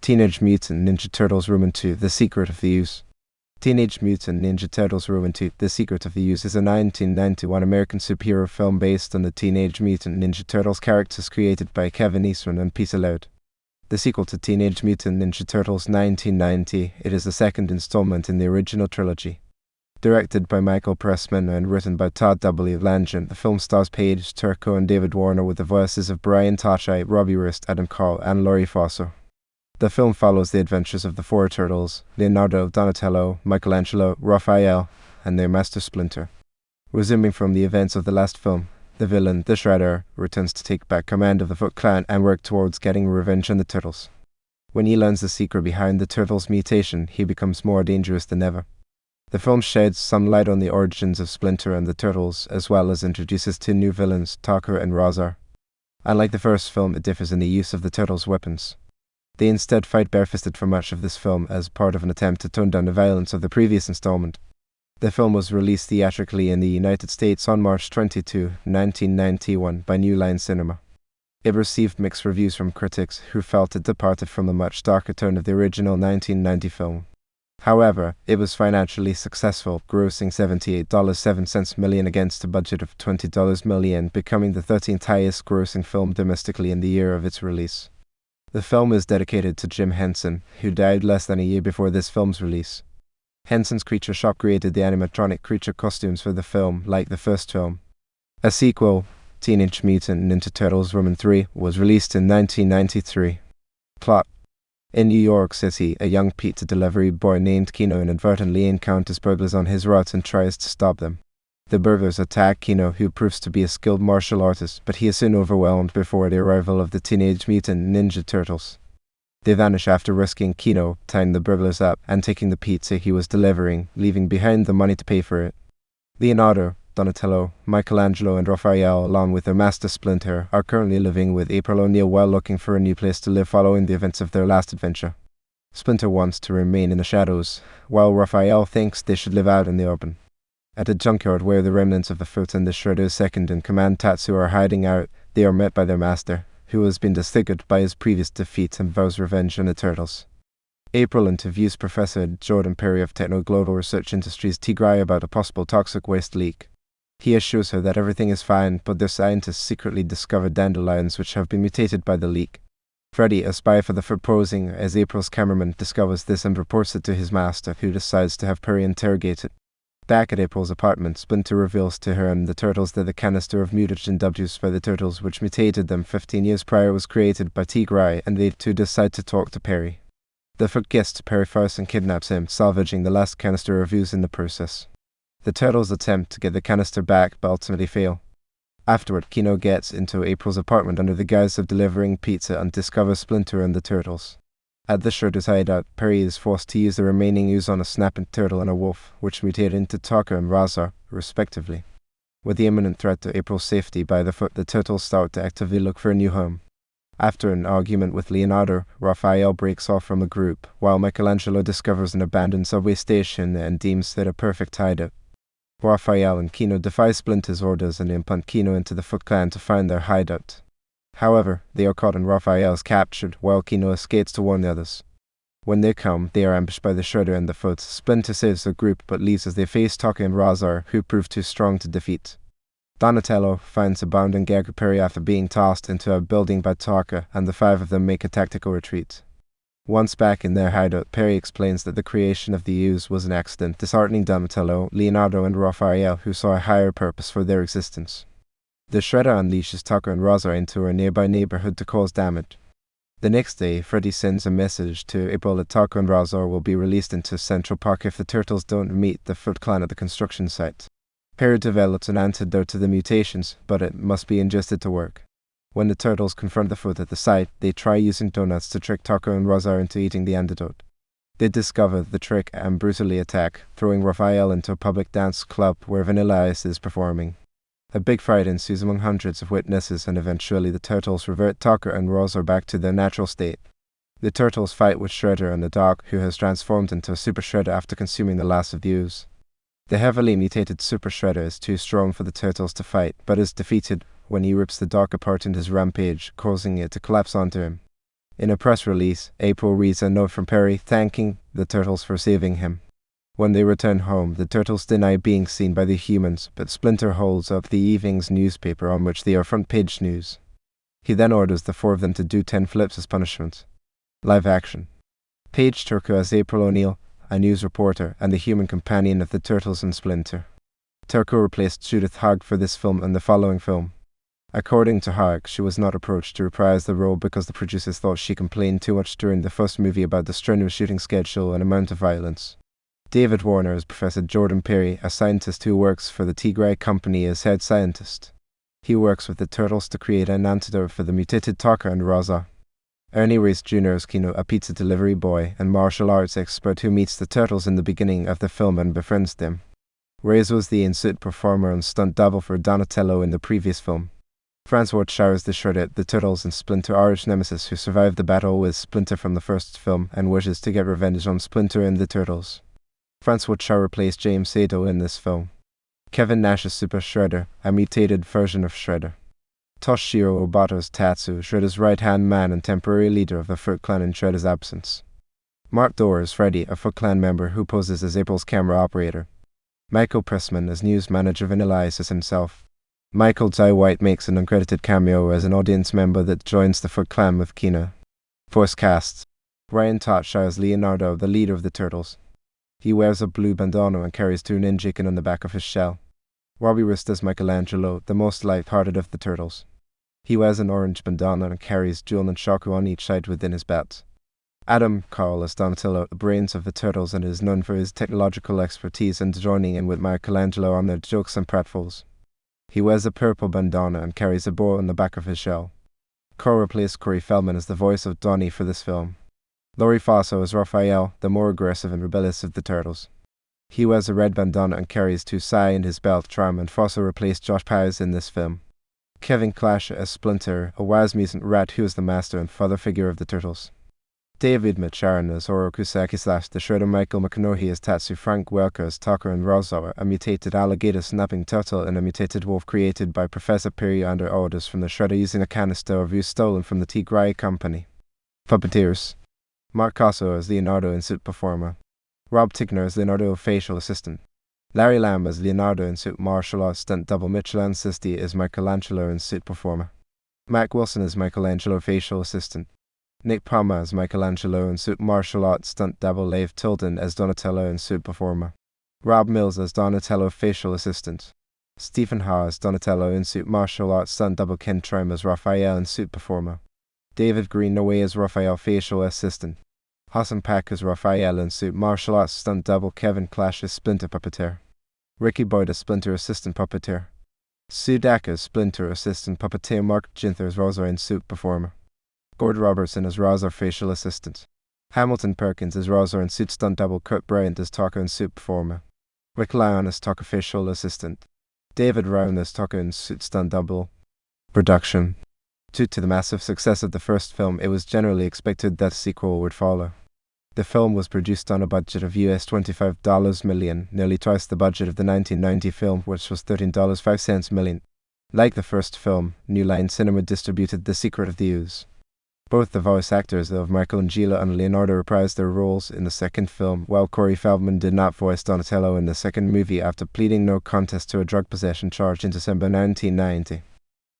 Teenage Mutant Ninja Turtles Roman II: The Secret of the Ooze. Teenage Mutant Ninja Turtles Roman II: The Secret of the Ooze is a 1991 American superhero film based on the Teenage Mutant Ninja Turtles characters created by Kevin Eastman and Peter Laird. The sequel to Teenage Mutant Ninja Turtles 1990, it is the second installment in the original trilogy. Directed by Michael Pressman and written by Todd W. Langen, the film stars Paige, Turco, and David Warner with the voices of Brian Tochi, Robbie Rist, Adam Carl, and Laurie Faso. The film follows the adventures of the four turtles, Leonardo, Donatello, Michelangelo, Raphael, and their master Splinter. Resuming from the events of the last film, the villain, the Shredder, returns to take back command of the Foot Clan and work towards getting revenge on the Turtles. When he learns the secret behind the Turtles' mutation, he becomes more dangerous than ever. The film sheds some light on the origins of Splinter and the Turtles, as well as introduces two new villains, Tucker and Razar. Unlike the first film, it differs in the use of the Turtles' weapons. They instead fight barefisted for much of this film as part of an attempt to tone down the violence of the previous installment. The film was released theatrically in the United States on March 22, 1991 by New Line Cinema. It received mixed reviews from critics who felt it departed from the much darker tone of the original 1990 film. However, it was financially successful, grossing $78.07 million against a budget of $20 million, becoming the 13th highest grossing film domestically in the year of its release. The film is dedicated to Jim Henson, who died less than a year before this film's release. Henson's Creature Shop created the animatronic creature costumes for the film, like the first film. A sequel, Teenage Mutant Ninja Turtles Roman III, was released in 1993. Plot: in New York City, a young pizza delivery boy named Kino inadvertently encounters burglars on his route and tries to stop them. The burglars attack Kino, who proves to be a skilled martial artist, but he is soon overwhelmed before the arrival of the Teenage Mutant Ninja Turtles. They vanish after rescuing Kino, tying the burglars up, and taking the pizza he was delivering, leaving behind the money to pay for it. Leonardo, Donatello, Michelangelo, and Raphael, along with their master Splinter, are currently living with April O'Neil while looking for a new place to live following the events of their last adventure. Splinter wants to remain in the shadows, while Raphael thinks they should live out in the open. At a junkyard where the remnants of the Foot and the Shredder's second-in-command Tatsu are hiding out, they are met by their master, who has been disfigured by his previous defeat and vows revenge on the Turtles. April interviews Professor Jordan Perry of Techno Global Research Industries Tigray about a possible toxic waste leak. He assures her that everything is fine, but their scientists secretly discovered dandelions which have been mutated by the leak. Freddy, a spy for the Foot posing as April's cameraman, discovers this and reports it to his master, who decides to have Perry interrogated. Back at April's apartment, Splinter reveals to her and the Turtles that the canister of mutagen W used by the Turtles, which mutated them 15 years prior, was created by Tigray, and they two decide to talk to Perry. The Foot gets Perry first and kidnaps him, salvaging the last canister of Ooze in the process. The Turtles attempt to get the canister back, but ultimately fail. Afterward, Kino gets into April's apartment under the guise of delivering pizza and discovers Splinter and the Turtles. At the Shredder's hideout, Perry is forced to use the remaining ooze on a snapping turtle and a wolf, which mutate into Tucker and Razar, respectively. With the imminent threat to April's safety by the Foot, the Turtles start to actively look for a new home. After an argument with Leonardo, Raphael breaks off from the group, while Michelangelo discovers an abandoned subway station and deems it a perfect hideout. Raphael and Kino defy Splinter's orders and implant Kino into the Foot Clan to find their hideout. However, they are caught and Raphael is captured, while Kino escapes to warn the others. When they come, they are ambushed by the Shredder and the Foot. Splinter saves the group, but leaves as they face Tucker and Razar, who prove too strong to defeat. Donatello finds a bound and gagged Perry after being tossed into a building by Tucker, and the five of them make a tactical retreat. Once back in their hideout, Perry explains that the creation of the Ooze was an accident, disheartening Donatello, Leonardo, and Raphael, who saw a higher purpose for their existence. The Shredder unleashes Tucker and Razar into a nearby neighborhood to cause damage. The next day, Freddy sends a message to April that Tucker and Razar will be released into Central Park if the Turtles don't meet the Foot Clan at the construction site. Perry develops an antidote to the mutations, but it must be ingested to work. When the Turtles confront the Foot at the site, they try using donuts to trick Tucker and Razar into eating the antidote. They discover the trick and brutally attack, throwing Raphael into a public dance club where Vanilla Ice is performing. A big fight ensues among hundreds of witnesses, and eventually the Turtles revert Tucker and Razar back to their natural state. The Turtles fight with Shredder and the dog, who has transformed into a Super Shredder after consuming the last of the Ooze. The heavily mutated Super Shredder is too strong for the Turtles to fight, but is defeated when he rips the dog apart in his rampage, causing it to collapse onto him. In a press release, April reads a note from Perry thanking the Turtles for saving him. When they return home, the Turtles deny being seen by the humans, but Splinter holds up the evening's newspaper on which they are front page news. He then orders the four of them to do 10 flips as punishment. Live action. Paige Turco as April O'Neil, a news reporter and the human companion of the Turtles and Splinter. Turco replaced Judith Hogg for this film and the following film. According to Hogg, she was not approached to reprise the role because the producers thought she complained too much during the first movie about the strenuous shooting schedule and amount of violence. David Warner is Professor Jordan Perry, a scientist who works for the Tigray Company as head scientist. He works with the Turtles to create an antidote for the mutated Taka and Raza. Ernie Reyes Jr. is Kino, a pizza delivery boy and martial arts expert who meets the Turtles in the beginning of the film and befriends them. Reyes was the in-suit performer and stunt double for Donatello in the previous film. Francois Char the Shredder, the Turtles and Splinter arch nemesis who survived the battle with Splinter from the first film and wishes to get revenge on Splinter and the Turtles. Francois Char replaced James Sato in this film. Kevin Nash is Super Shredder, a mutated version of Shredder. Toshiro Obata is Tatsu, Shredder's right-hand man and temporary leader of the Foot Clan in Shredder's absence. Mark Dorr is Freddy, a Foot Clan member who poses as April's camera operator. Michael Pressman as news manager Vanilla Ice as himself. Michael Jai White makes an uncredited cameo as an audience member that joins the Foot Clan with Kina. Voice cast. Brian Tochi as Leonardo, the leader of the Turtles. He wears a blue bandana and carries two ninjakin on the back of his shell. Robbie Rist as Michelangelo, the most light-hearted of the Turtles. He wears an orange bandana and carries Jewel and Shaku on each side within his belt. Adam Cole as Donatello, the brains of the Turtles, and is known for his technological expertise and joining in with Michelangelo on their jokes and pratfalls. He wears a purple bandana and carries a bow on the back of his shell. Cole replaced Corey Feldman as the voice of Donnie for this film. Laurie Faso as Raphael, the more aggressive and rebellious of the Turtles. He wears a red bandana and carries two sai in his belt charm, and Faso replaced Josh Pies in this film. Kevin Clash as Splinter, a wise mutant rat who is the master and father figure of the Turtles. David Macharan as Orokusaki / the Shredder. Michael McConaughey as Tatsu. Frank Welker as Taka and Razawa, a mutated alligator snapping turtle and a mutated wolf created by Professor Perry under orders from the Shredder using a canister of ooze stolen from the Tigray Company. Puppeteers. Mark Casso as Leonardo in-suit performer. Rob Tigner as Leonardo facial assistant. Larry Lamb as Leonardo in-suit martial arts stunt double. Michelin Sisti as Michelangelo in-suit performer. Mac Wilson as Michelangelo facial assistant. Nick Palma as Michelangelo in-suit martial arts stunt double. Leif Tilden as Donatello in-suit performer. Rob Mills as Donatello facial assistant. Stephen Ha as Donatello in-suit martial arts stunt double. Ken Trim as Raphael in-suit performer. David Greenaway as Raphael facial assistant. Hassan Pak as Raphael in-suit martial arts stunt double. Kevin Clash as Splinter puppeteer. Ricky Boyd as Splinter assistant puppeteer. Sue Dak as Splinter assistant puppeteer. Mark Ginther as Raza in-suit performer. Gord Robertson as Raza facial assistant. Hamilton Perkins as Raza in-suit stunt double. Kurt Bryant as Taka in-suit performer. Rick Lyon as Taka facial assistant. David Rowan as Taka in-suit stunt double. Production. Due to the massive success of the first film, it was generally expected that a sequel would follow. The film was produced on a budget of US $25 million, nearly twice the budget of the 1990 film, which was $13.05 million. Like the first film, New Line Cinema distributed The Secret of the Ooze. Both the voice actors of Michelangelo and Leonardo reprised their roles in the second film, while Corey Feldman did not voice Donatello in the second movie after pleading no contest to a drug possession charge in December 1990.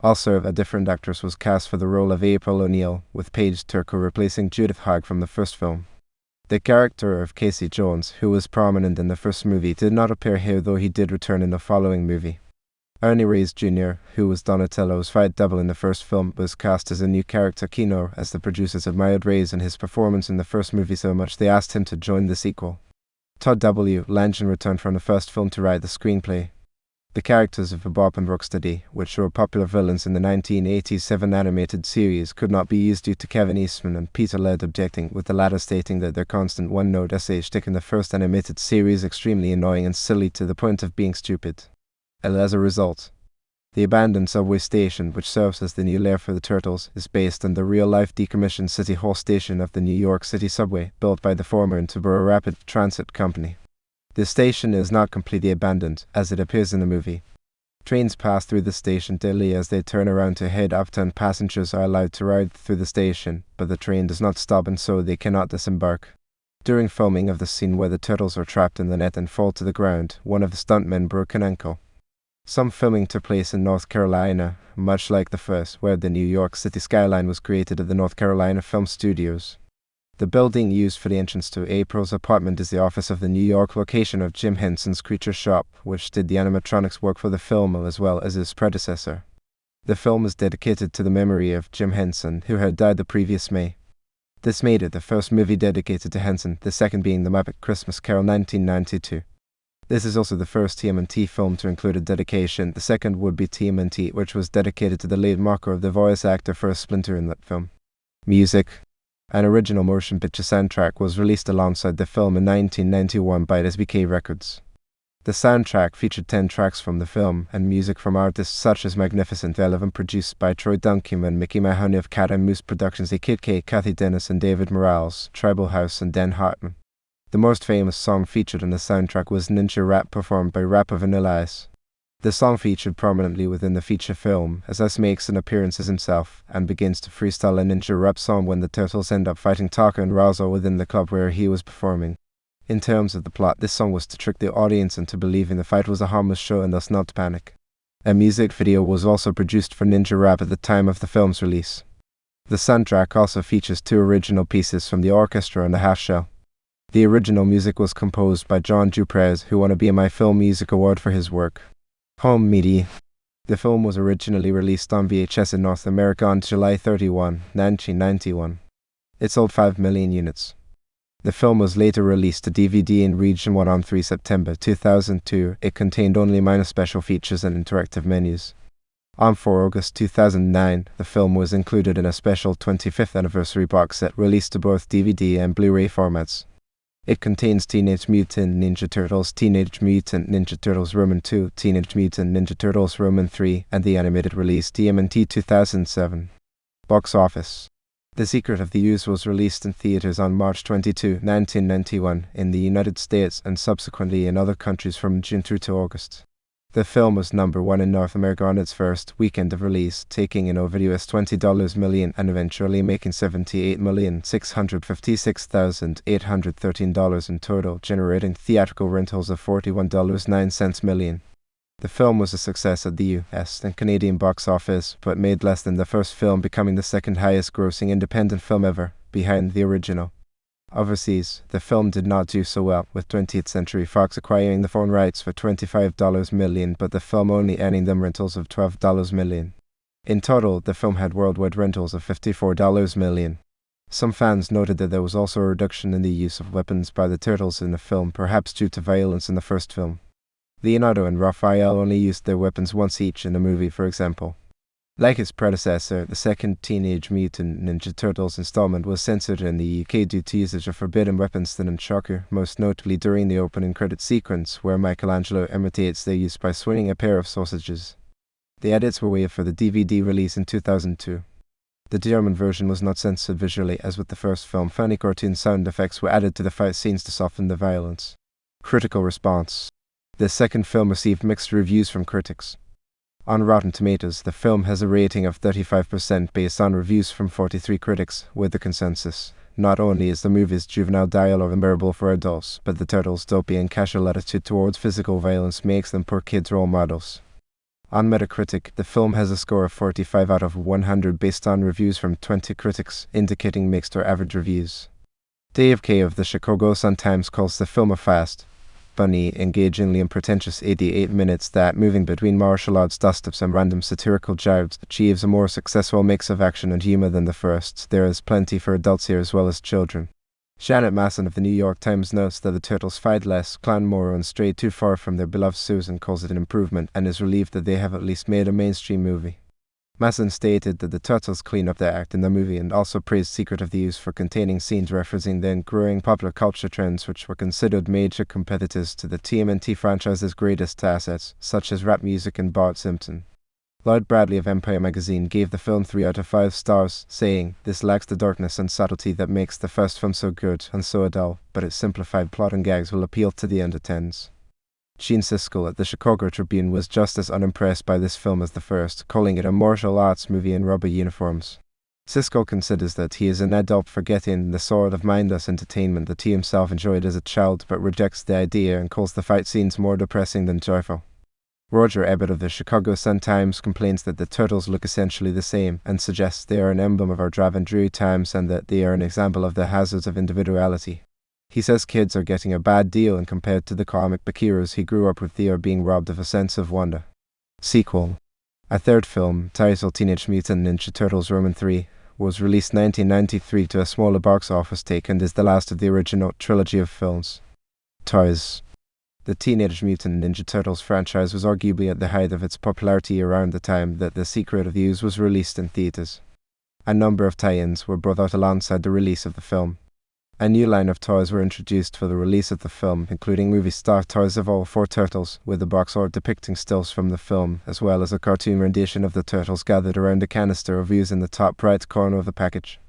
Also, a different actress was cast for the role of April O'Neil, with Paige Turco replacing Judith Hogg from the first film. The character of Casey Jones, who was prominent in the first movie, did not appear here, though he did return in the following movie. Ernie Reyes Jr., who was Donatello's fight double in the first film, was cast as a new character Kino, as the producers admired Reyes and his performance in the first movie so much they asked him to join the sequel. Todd W. Langen returned from the first film to write the screenplay. The characters of Bob and Rocksteady, which were popular villains in the 1987 animated series, could not be used due to Kevin Eastman and Peter Laird objecting, with the latter stating that their constant one-note sh stick in the first animated series extremely annoying and silly to the point of being stupid. And as a result, the abandoned subway station, which serves as the new lair for the Turtles, is based on the real-life decommissioned City Hall station of the New York City subway, built by the former Interborough Rapid Transit Company. The station is not completely abandoned, as it appears in the movie. Trains pass through the station daily as they turn around to head uptown. Passengers are allowed to ride through the station, but the train does not stop and so they cannot disembark. During filming of the scene where the turtles are trapped in the net and fall to the ground, one of the stuntmen broke an ankle. Some filming took place in North Carolina, much like the first, where the New York City skyline was created at the North Carolina Film Studios. The building used for the entrance to April's apartment is the office of the New York location of Jim Henson's Creature Shop, which did the animatronics work for the film as well as his predecessor. The film is dedicated to the memory of Jim Henson, who had died the previous May. This made it the first movie dedicated to Henson, the second being The Muppet Christmas Carol 1992. This is also the first TMNT film to include a dedication. The second would be TMNT, which was dedicated to the late marker of the voice actor for Splinter in that film. Music. An original motion picture soundtrack was released alongside the film in 1991 by SBK Records. The soundtrack featured 10 tracks from the film and music from artists such as Magnificent Eleven, produced by Troy Duncan, Mickey Mahoney of Cat and Moose Productions, Kid K, Kathy Dennis and David Morales, Tribal House and Dan Hartman. The most famous song featured on the soundtrack was Ninja Rap, performed by Rapper Vanilla Ice. The song featured prominently within the feature film, as Ice makes an appearance as himself and begins to freestyle a ninja rap song when the turtles end up fighting Taka and Razo within the club where he was performing. In terms of the plot, this song was to trick the audience into believing the fight was a harmless show and thus not to panic. A music video was also produced for Ninja Rap at the time of the film's release. The soundtrack also features 2 original pieces from the orchestra and the half shell. The original music was composed by John Duprez, who won a BMI Film Music Award for his work. Home media. The film was originally released on VHS in North America on July 31, 1991. It sold 5 million units. The film was later released to DVD in Region 1 on 3 September 2002. It contained only minor special features and interactive menus. On 4 August 2009, the film was included in a special 25th anniversary box set released to both DVD and Blu-ray formats. It contains Teenage Mutant Ninja Turtles, Teenage Mutant Ninja Turtles Roman II, Teenage Mutant Ninja Turtles Roman III, and the animated release TMNT 2007. Box office. The Secret of the Ooze was released in theaters on March 22, 1991, in the United States and subsequently in other countries from June through to August. The film was number 1 in North America on its first weekend of release, taking in over US $20 million and eventually making $78,656,813 in total, generating theatrical rentals of $41.09 million. The film was a success at the US and Canadian box office, but made less than the first film, becoming the second highest grossing independent film ever, behind the original. Overseas, the film did not do so well, with 20th Century Fox acquiring the phone rights for $25 million, but the film only earning them rentals of $12 million. In total, the film had worldwide rentals of $54 million. Some fans noted that there was also a reduction in the use of weapons by the turtles in the film, perhaps due to violence in the first film. Leonardo and Raphael only used their weapons once each in the movie, for example. Like its predecessor, the second Teenage Mutant Ninja Turtles installment was censored in the UK due to usage of forbidden weapons and shocker, most notably during the opening credit sequence, where Michelangelo imitates their use by swinging a pair of sausages. The edits were waived for the DVD release in 2002. The German version was not censored visually, as with the first film. Funny cartoon sound effects were added to the fight scenes to soften the violence. Critical response. The second film received mixed reviews from critics. On Rotten Tomatoes, the film has a rating of 35% based on reviews from 43 critics, with the consensus. Not only is the movie's juvenile dialogue unbearable for adults, but the turtles' dopey and casual attitude towards physical violence makes them poor kids' role models. On Metacritic, the film has a score of 45 out of 100 based on reviews from 20 critics, indicating mixed or average reviews. Dave K. of the Chicago Sun-Times calls the film a fast, funny, engagingly unpretentious 88 minutes that, moving between martial arts dust-ups and random satirical jibes, achieves a more successful mix of action and humor than the first. There is plenty for adults here as well as children. Janet Masson of the New York Times notes that the turtles fight less, clown more, and stray too far from their beloved Susan, calls it an improvement, and is relieved that they have at least made a mainstream movie. Masson stated that the turtles clean up their act in the movie and also praised Secret of the Ooze for containing scenes referencing then growing popular culture trends which were considered major competitors to the TMNT franchise's greatest assets, such as rap music and Bart Simpson. Lloyd Bradley of Empire magazine gave the film 3 out of 5 stars, saying, "This lacks the darkness and subtlety that makes the first film so good and so dull, but its simplified plot and gags will appeal to the under-10s." Gene Siskel at the Chicago Tribune was just as unimpressed by this film as the first, calling it a martial arts movie in rubber uniforms. Siskel considers that he is an adult forgetting the sort of mindless entertainment that he himself enjoyed as a child, but rejects the idea and calls the fight scenes more depressing than joyful. Roger Ebert of the Chicago Sun-Times complains that the Turtles look essentially the same and suggests they are an emblem of our drab and dreary times and that they are an example of the hazards of individuality. He says kids are getting a bad deal, and compared to the comic book heroes he grew up with, they are being robbed of a sense of wonder. Sequel. A third film, titled Teenage Mutant Ninja Turtles III, was released in 1993 to a smaller box office take and is the last of the original trilogy of films. Toys. The Teenage Mutant Ninja Turtles franchise was arguably at the height of its popularity around the time that The Secret of the Ooze was released in theaters. A number of tie-ins were brought out alongside the release of the film. A new line of toys were introduced for the release of the film, including movie star toys of all four Turtles, with a box art depicting stills from the film, as well as a cartoon rendition of the Turtles gathered around a canister of ooze in the top right corner of the package.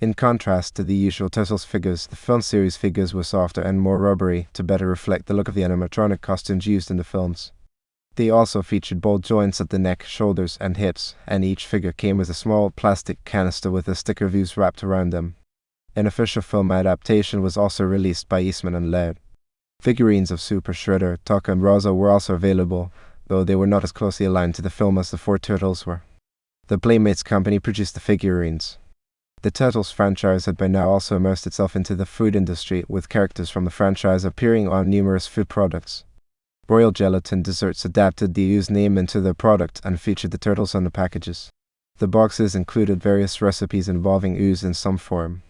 In contrast to the usual Turtles figures, the film series figures were softer and more rubbery to better reflect the look of the animatronic costumes used in the films. They also featured ball joints at the neck, shoulders, and hips, and each figure came with a small plastic canister with a sticker of ooze wrapped around them. An official film adaptation was also released by Eastman and Laird. Figurines of Super Shredder, Turco, and Rosa were also available, though they were not as closely aligned to the film as the four Turtles were. The Playmates company produced the figurines. The Turtles franchise had by now also immersed itself into the food industry, with characters from the franchise appearing on numerous food products. Royal Gelatin Desserts adapted the Ooze name into their product and featured the Turtles on the packages. The boxes included various recipes involving ooze in some form.